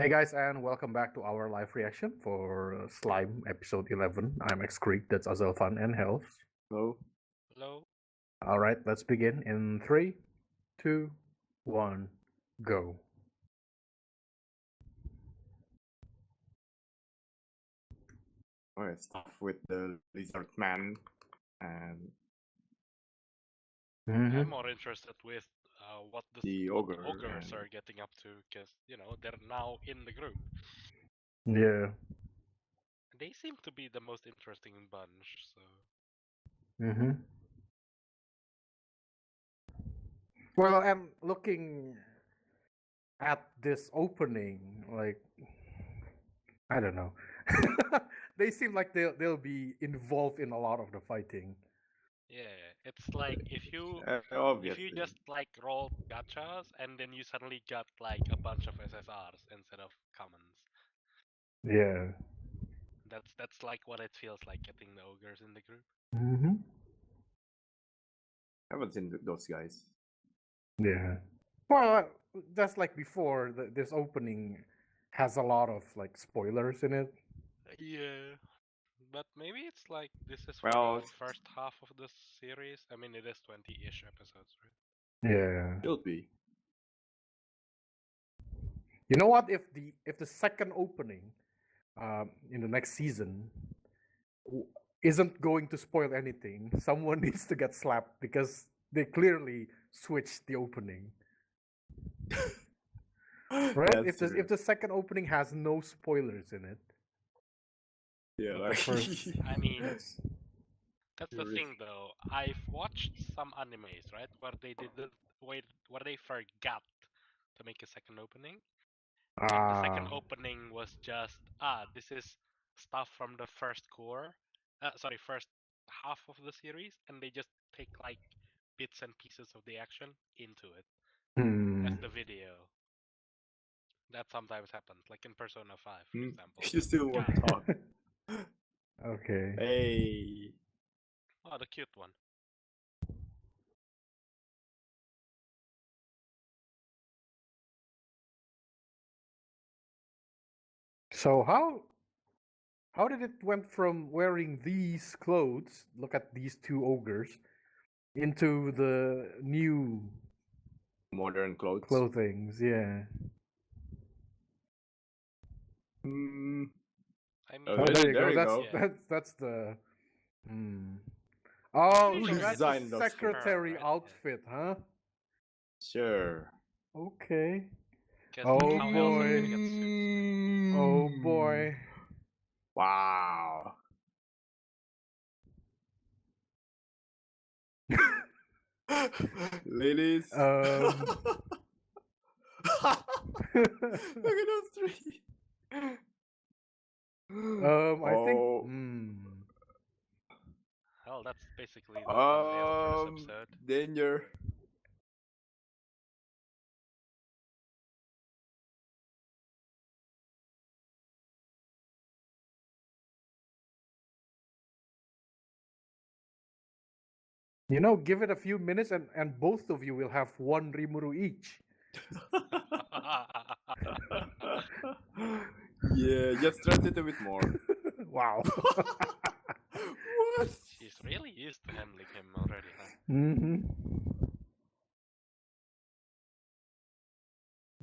Hey guys, and welcome back to our live reaction for Slime episode 11. I'm X Creek, that's Azelfan and Health. Hello. Hello. All right, let's begin in 3, 2, 1, go. Okay, stuff with the lizard man and Mhm. I'm more interested with what the what the ogre. ogres and- are getting up to, because they're now in the group. Yeah. They seem to be the most interesting bunch. So Mhm. Well, and looking at this opening, like I don't know, they seem like they'll be involved in a lot of the fighting. yeah, it's like if you Obviously. just like roll gachas and then you suddenly got like a bunch of SSRs instead of commons. Yeah. That's like what it feels like getting the ogres in the group. Mhm. I haven't seen those guys. Yeah. Well, just like before, this opening has a lot of like spoilers in it. Yeah. But maybe it's like this is for Well, the first half of the series. I mean, it is 20-ish episodes, right? Yeah. should be. You know what? If the second opening, in the next season, w- isn't going to spoil anything, someone needs to get slapped because they clearly switched the opening. Right? That's If the second opening has no spoilers in it, yeah, the like first. I mean, That's, that's the thing though. I've watched some animes, right, where they did the where they forgot to make a second opening, and the second opening was just this is stuff from the first first half of the series, and they just take like bits and pieces of the action into it as the video. That sometimes happens, like in Persona 5, for example. You still won't God. talk. okay. Hey. Oh, the cute one. So how did it went from wearing these clothes, look at these two ogres, into the new Modern clothes. clothings? Yeah. Mm, I Oh, mean, There you there go. you go. That's the. Hmm. Oh, pretty so sure that's it's a designed those her, secretary right? outfit, huh? Sure. Okay. Because Oh how else are you boy. gonna get suits, right? Oh boy. Wow. Ladies. Look at those three. I think. Oh. Hell, that's basically the thumbnail for this episode. Danger. Give it a few minutes and both of you will have one Rimuru each. Yeah, just stretch it a bit more. Wow. What? She's really used to handling him already, huh? Mm-hmm.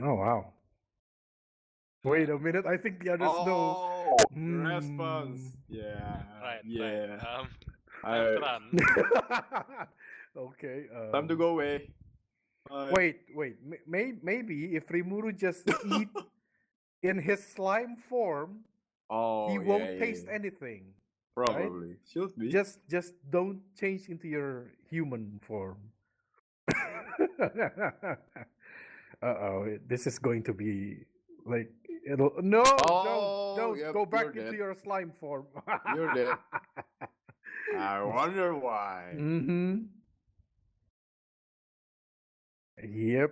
Oh wow. Wait a minute. I think the others know. Oh, the response. Yeah. Right, Yeah. right. Time to run. Okay. Time to go away. Bye. Wait. Maybe if Rimuru just eat in his slime form, Oh, he yeah, won't yeah, taste yeah. anything. Probably. Should be. Just don't change into your human form. Uh-oh, this is going to be like it'll no, don't Yep, go back you're into dead. your slime form. You're dead. I wonder why. Mm-hmm. Yep.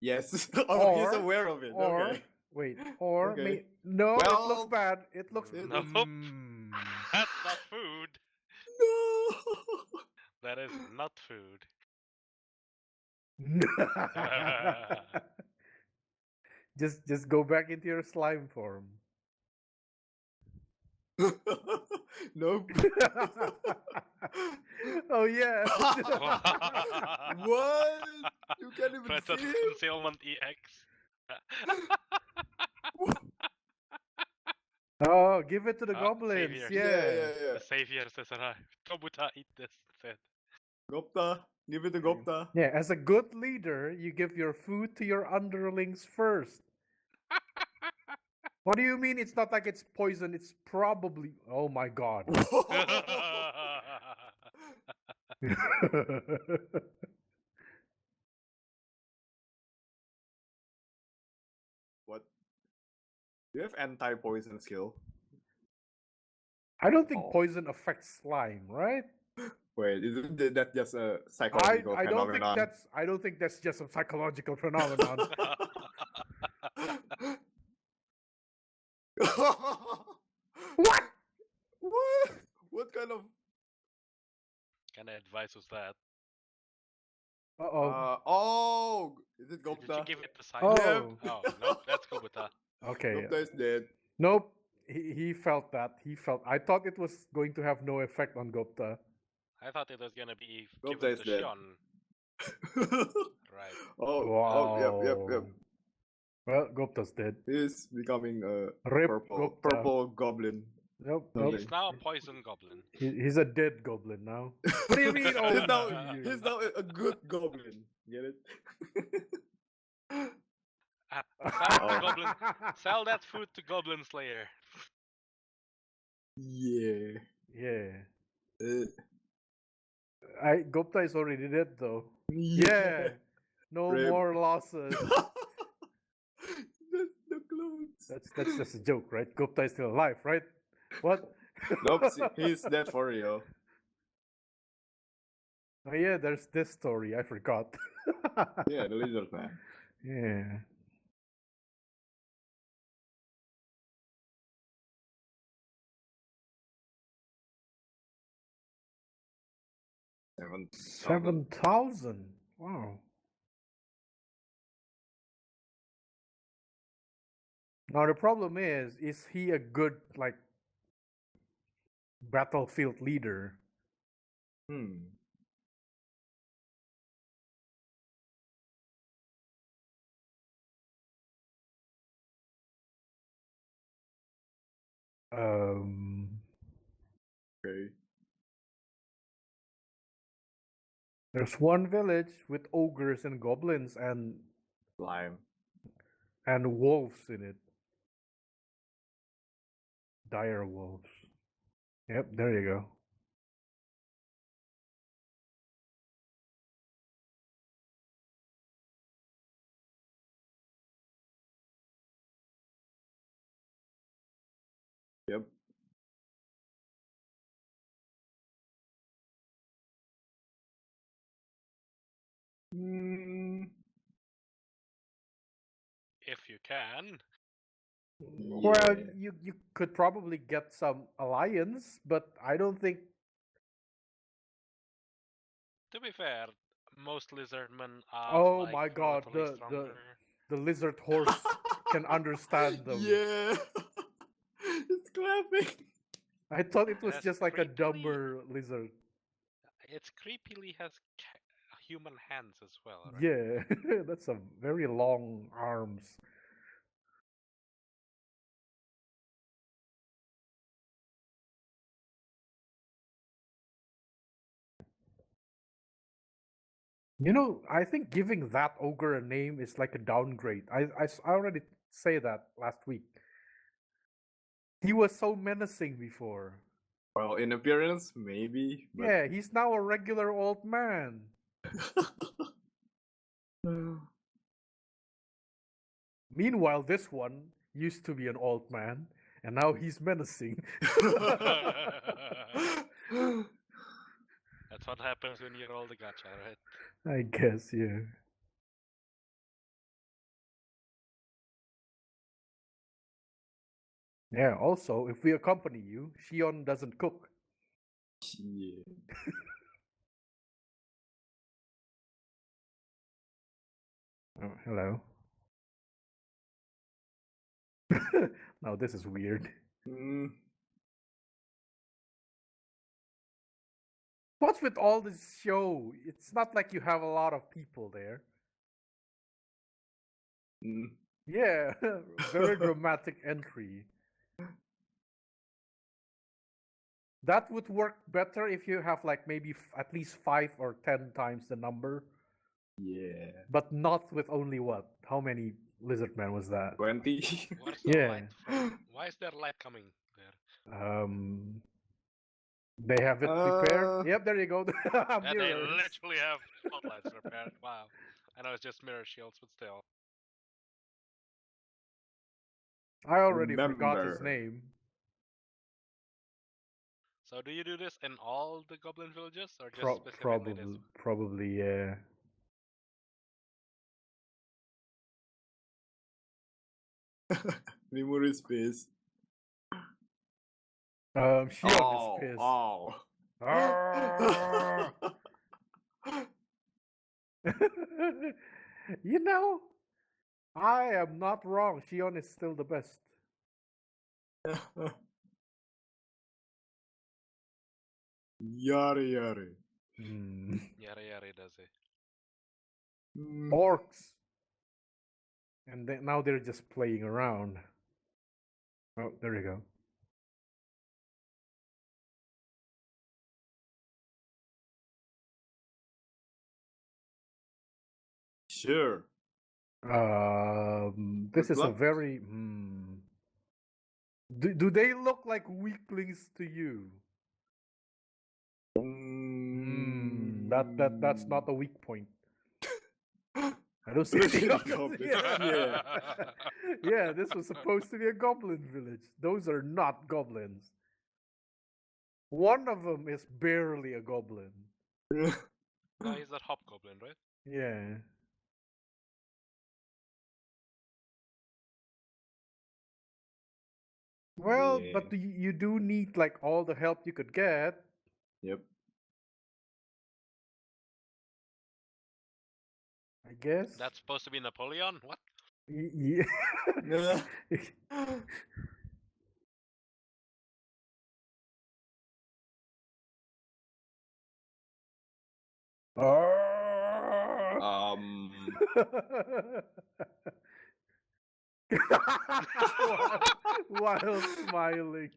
Yes. Oh, he's Or aware of it. or Okay. wait, or Okay. no, it looks Well, bad. It looks Nope. That's not food. No. That is not food. Just go back into your slime form. Nope. Oh yeah. What? You can't even Method see of him? Concealment EX. Oh, give it to the Ah, goblins. saviors. Yeah. The saviors has arrived. Kobuta, eat this instead. Gopta. Give it to Gopta. Yeah, as a good leader, you give your food to your underlings first. What do you mean it's not like it's poison? It's probably. Oh my god. What? Do you have anti-poison skill? I don't think Oh. poison affects slime, right? Wait, isn't that just a psychological I don't think phenomenon? that's just a psychological phenomenon. What? What? What kind of? Kind of advice was that? Uh-oh. Oh, is it Did you Gopta? give it the sign? Oh. Oh, nope, that's Kobuta. Okay. Gopta is dead. Nope. He felt that. I thought it was going to have no effect on Gupta. I thought it was gonna be Gopta given is to dead. Shion. Right. Oh, yep. Well, Gupta's dead. He's becoming a Rip Gupta. purple goblin. Nope. Something. He's now a poison goblin. He's a dead goblin now. What do you mean? Oh, he's now a good goblin. Get it? Sell the goblin. Sell that food to Goblin Slayer. Yeah. Yeah. Uh, Gupta is already dead though. yeah. Yeah. No Rip. more losses. That's the clothes. That's just a joke, right? Gupta is still alive, right? What? Nope, he's dead for real. Oh yeah, there's this story. I forgot. Yeah, the lizard man. Yeah. Seven. 7,000. Wow. Now the problem is he a good like battlefield leader? Hmm. Okay. There's one village with ogres and goblins Slime. and wolves in it. Dire wolves. Yep, there you go. Yep. Hmm. If you can. Well, Yeah. you could probably get some alliance, but I don't think. To be fair, most lizardmen are Oh like my god, relatively stronger. the lizard horse can understand them. Yeah. It's clapping. I thought it was Yes, just like a creepily. dumber lizard. It's creepily has human hands as well, right? Yeah, that's a very long arms. You know, I think giving that ogre a name is like a downgrade. I already say that last week. He was so menacing before. Well, in appearance, maybe. But... Yeah, he's now a regular old man. Meanwhile, this one used to be an old man, and now he's menacing. That's what happens when you roll the gacha, right? I guess, yeah. Yeah, also, if we accompany you, Shion doesn't cook. Yeah. Oh, hello. Now this is weird. Mm, What's with all this show? It's not like you have a lot of people there. mm. Yeah, very dramatic entry. That would work better if you have like maybe at least 5 or 10 times the number, Yeah. but not with only what? How many Lizardmen was that? 20. Where's the Yeah. light from? Why is there light coming there? They have it prepared. Uh, Yep, there you go. Yeah, they Mirrors. literally have spotlights prepared. Wow. I know it's just mirror shields, but still. I already forgot his Remember. name. So do you do this in all the goblin villages or just specifically this? Probably, yeah. Memory space. Shion is Oh, pissed. oh. Ah! You know, I am not wrong. Shion is still the best. Yare yare. Hmm. Yara yara does it. Mm, Orcs. And now they're just playing around. Oh, there you go. Sure. This Good is a luck. very. Do they look like weaklings to you? That's not a weak point. I don't see Look any at the goblins. goblins. Yeah. Yeah, this was supposed to be a goblin village. Those are not goblins. One of them is barely a goblin. No, he's that hobgoblin, right? Yeah. Well, Yeah. but you do need like all the help you could get. Yep. I guess. That's supposed to be Napoleon? What? Yeah. Um. while smiling.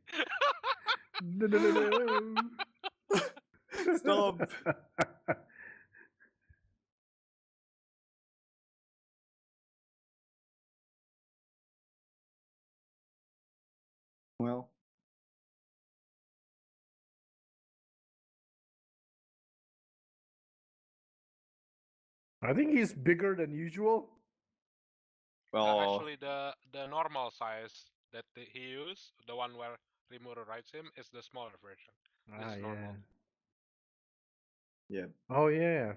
No. Stop. Well. I think he's bigger than usual. Well. Actually, the normal size that he used, the one where Rimuru rides him, is the smaller version. This is normal. Yeah. Oh yeah.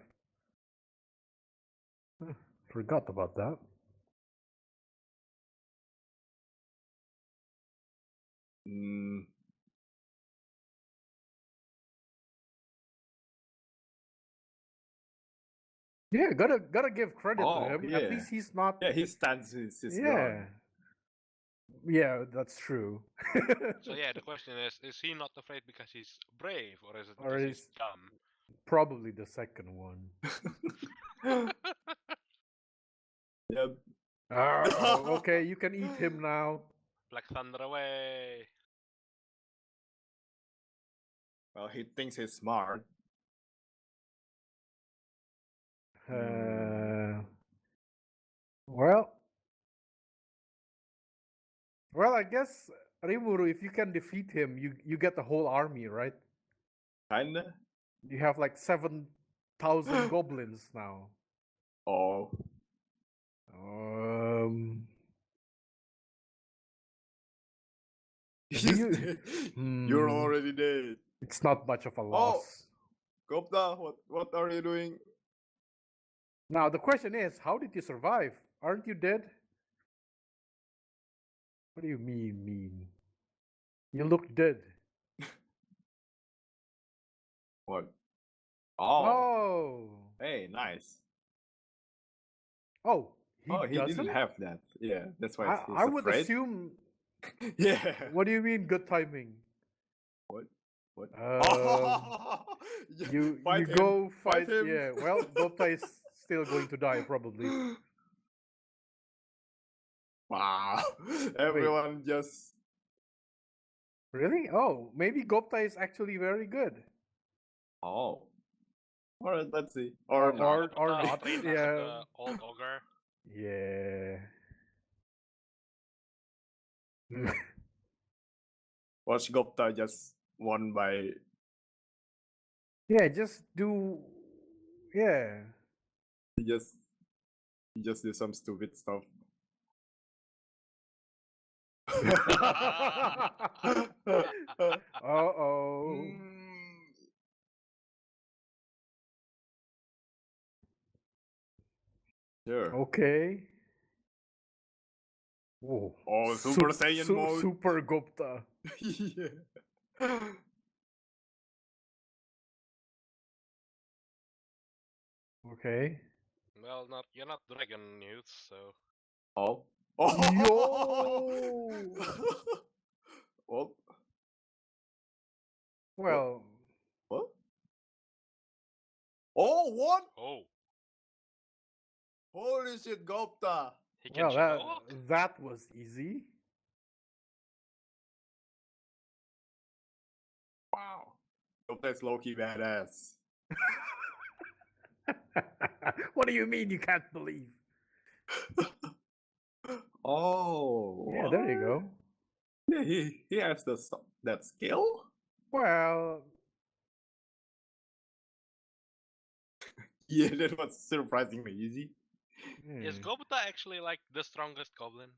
Forgot about that. Mm, Yeah, gotta give credit to Oh, him. yeah. At least he's not. yeah, he stands his Yeah. ground. Yeah, that's true. So yeah, the question is he not afraid because he's brave, or is it Or because he's is dumb? probably the second one. Yep. Okay, you can eat him now. Black Thunder away. Well, he thinks he's smart. Well, I guess Rimuru, if you can defeat him, you get the whole army, right? Kinda. You have like 7,000 goblins now. Oh. Do He's you- dead. You're Hmm. already dead. It's not much of a loss. Gopta, what are you doing? Now the question is, how did you survive? Aren't you dead? What do you mean? You look dead. What? Oh. Hey, nice. Oh, He doesn't. didn't have that. Yeah, that's why he's I would afraid. assume. Yeah. What do you mean good timing? What? What? Yeah, You fight him. go fight. him. Yeah. Well, Gopta is still going to die probably. Wow. Everyone just. Really? Oh, maybe Gopta is actually very good. Oh. Alright, let's see. Or not. or Gupta not. trained Yeah. under the old ogre. Yeah. Watch Gupta just won by. Yeah. Just do. Yeah. He just do some stupid stuff. Uh-oh. Sure. Okay. Whoa. Oh, Super Saiyan mode. Super Gupta. Yeah. Okay. Well, you're not dragon youth, so Oh. Yo. Oh. Well. What? Oh, what? oh, Holy shit, Gupta. he can Well, shadow walk. that was easy. Wow. Gupta is low-key badass. What do you mean you can't believe? Oh. Yeah, there you go. Yeah, he has that skill? Well, Yeah, that was surprisingly easy. Is hmm, Gobita actually like the strongest goblin?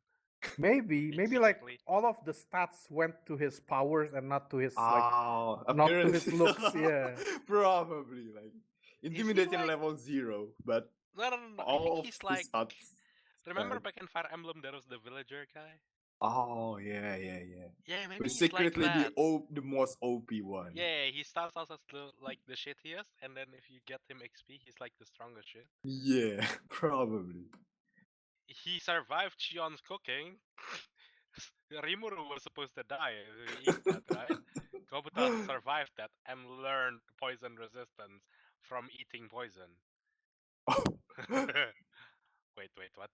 maybe like Secretly. all of the stats went to his powers and not to his Oh, not to appearance. his looks. Yeah. Probably like intimidation like- level 0, but No. I all think of he's his like. stats. Remember back in Fire Emblem, there was the villager guy. Oh yeah. Yeah, maybe But he's like secretly that. the most OP one. Yeah, he starts out as like the shittiest, and then if you get him XP, he's like the strongest shit. Yeah, probably. He survived Chion's cooking. Rimuru was supposed to die if he eats that, right? Gobita survived that and learned poison resistance from eating poison. Wait, what?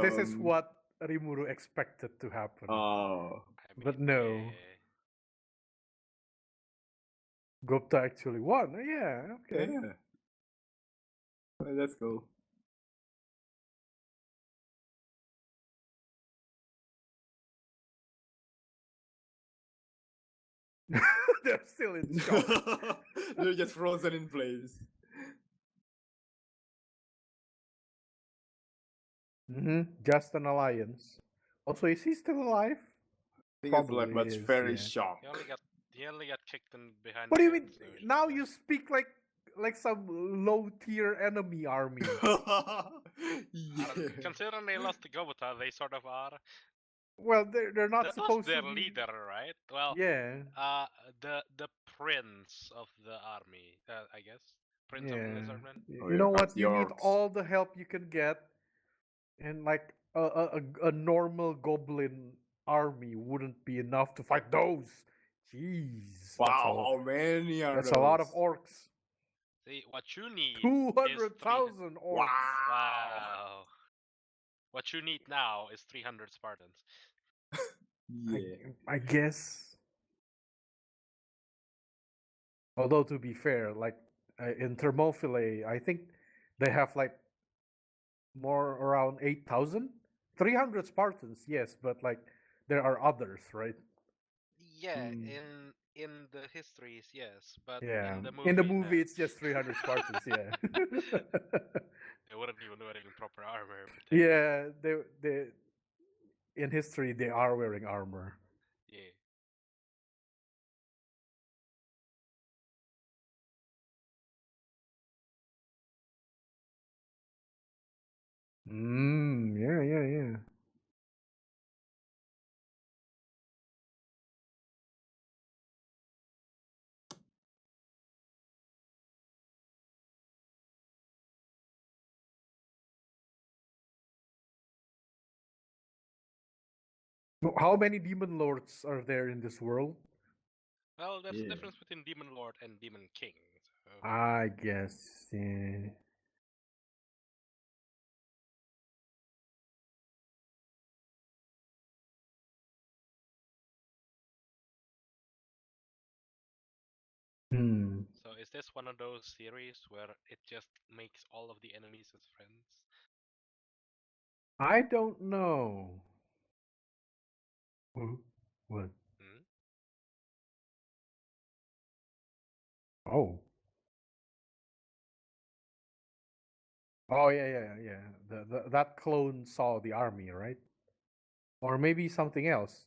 This is what Rimuru expected to happen. Oh. But no. Gupta actually won. Yeah, okay. Yeah. Well, that's cool. They're still in shock. They're just frozen in place. Just an alliance. Also, is he still alive? I think it's like, Probably but is, very yeah. shocked. He only got kicked in behind. What do you the mean? ears, so Now she's you fine. speak like some low tier enemy army. Yeah. Considering they lost to Gobita, they sort of are. Well, they're not That was supposed their to be. leader, right? Well, Yeah, the prince of the army, I guess. Prince of yeah. Lizardmen. Oh, You know here comes what? the You need orcs. all the help you can get, and like a normal goblin army wouldn't be enough to fight those. Jeez, Wow, how many are that's a lot of those? orcs. See, what you need is 200,000 orcs. Wow. What you need now is 300 Spartans. Yeah. I guess. Although to be fair, like in Thermopylae, I think they have like more around 8,000, 300 Spartans. Yes, but like there are others, right? Yeah, Hmm. in the histories, yes, but Yeah. in the movie, movie, no. it's just 300 Spartans. Yeah. They weren't even wearing proper armor. Protecting. Yeah. They in history they are wearing armor. Yeah. Yeah. How many demon lords are there in this world? Well, there's a Yeah. difference between Demon Lord and Demon King. So. I guess. Yeah. Hmm. So is this one of those series where it just makes all of the enemies as friends? I don't know. What? Hmm? Oh. Oh yeah. That clone saw the army, right? Or maybe something else.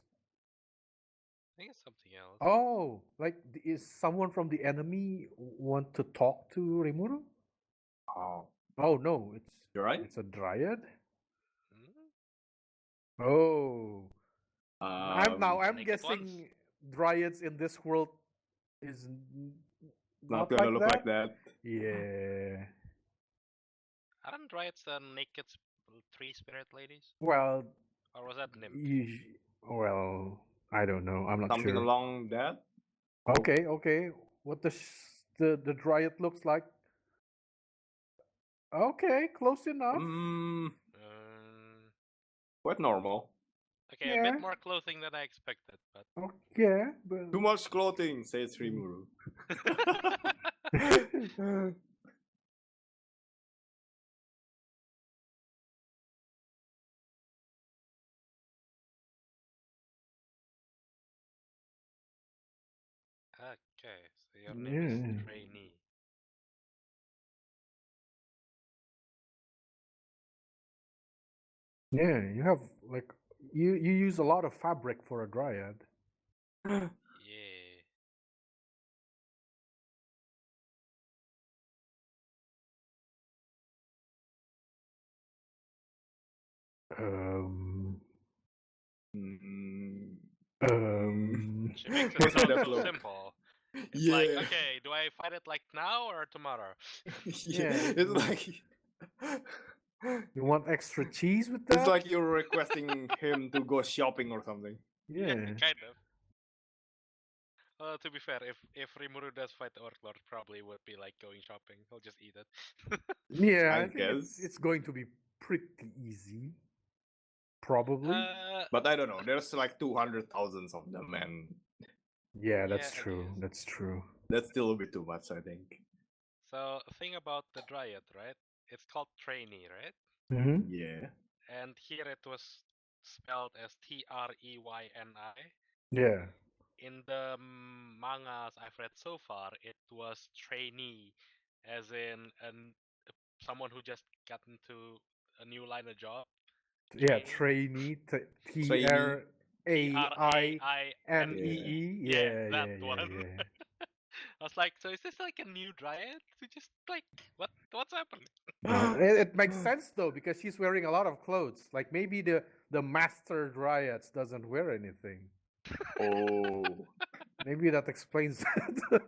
I think it's something else. Oh, like is someone from the enemy want to talk to Rimuru? Oh, Oh no, you're right. it's a dryad. Hmm? Oh, I'm Naked guessing dryads in this world is not not gonna like look that. like that. Yeah. Aren't dryads naked tree spirit ladies? Well, Or was that nymph? well, I don't know. I'm not Something sure. along that. Okay. What the dryad looks like? Okay, close enough. Quite normal. Okay, a Yeah. bit more clothing than I expected, but Yeah, but Too much clothing, says Rimuru. okay, so your name is yeah. Trainee. Yeah, you have like you use a lot of fabric for a dryad. Yeah. Um. Mm, She makes it What's sound that so look? simple. It's Yeah. like, okay, do I fight it like now or tomorrow? Yeah, Yeah. it's like You want extra cheese with it's that? like you're requesting him to go shopping or something. Yeah, Yeah. kind of. To be fair, if Rimuru does fight the Orc Lord, probably would be like going shopping. He'll just eat it. Yeah, I I think guess. it's going to be pretty easy. Probably. But I don't know. There's like 200,000 of them, and Yeah, yeah, that's it true. is. That's true. that's still a bit too much, I think. So, thing about the Dryad, right? It's called Trainee, right? Mm-hmm. Yeah. And here it was spelled as Treyni. Yeah. In the mangas I've read so far, it was trainee, as in someone who just got into a new line of job. Yeah, Trainee. trainee. T Trainee. R A I N E Trainee. Yeah. E. Yeah, Yeah, that yeah, one. yeah. I was like, so is this like a new dryad? We just like what's happening? No, it makes sense though because she's wearing a lot of clothes. Like maybe the master dryads doesn't wear anything. Oh. Maybe that explains that.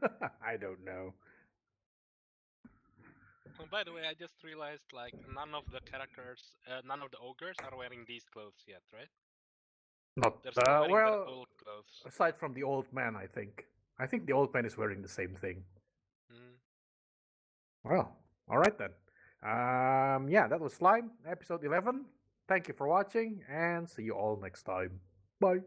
I don't know. Oh, by the way, I just realized like none of the characters, none of the ogres are wearing these clothes yet, right? Not They're still wearing their well. old clothes. Aside from the old man, I think. I think the old man is wearing the same thing. Hmm. Well, all right then. Yeah, that was Slime episode 11. Thank you for watching, and see you all next time. Bye.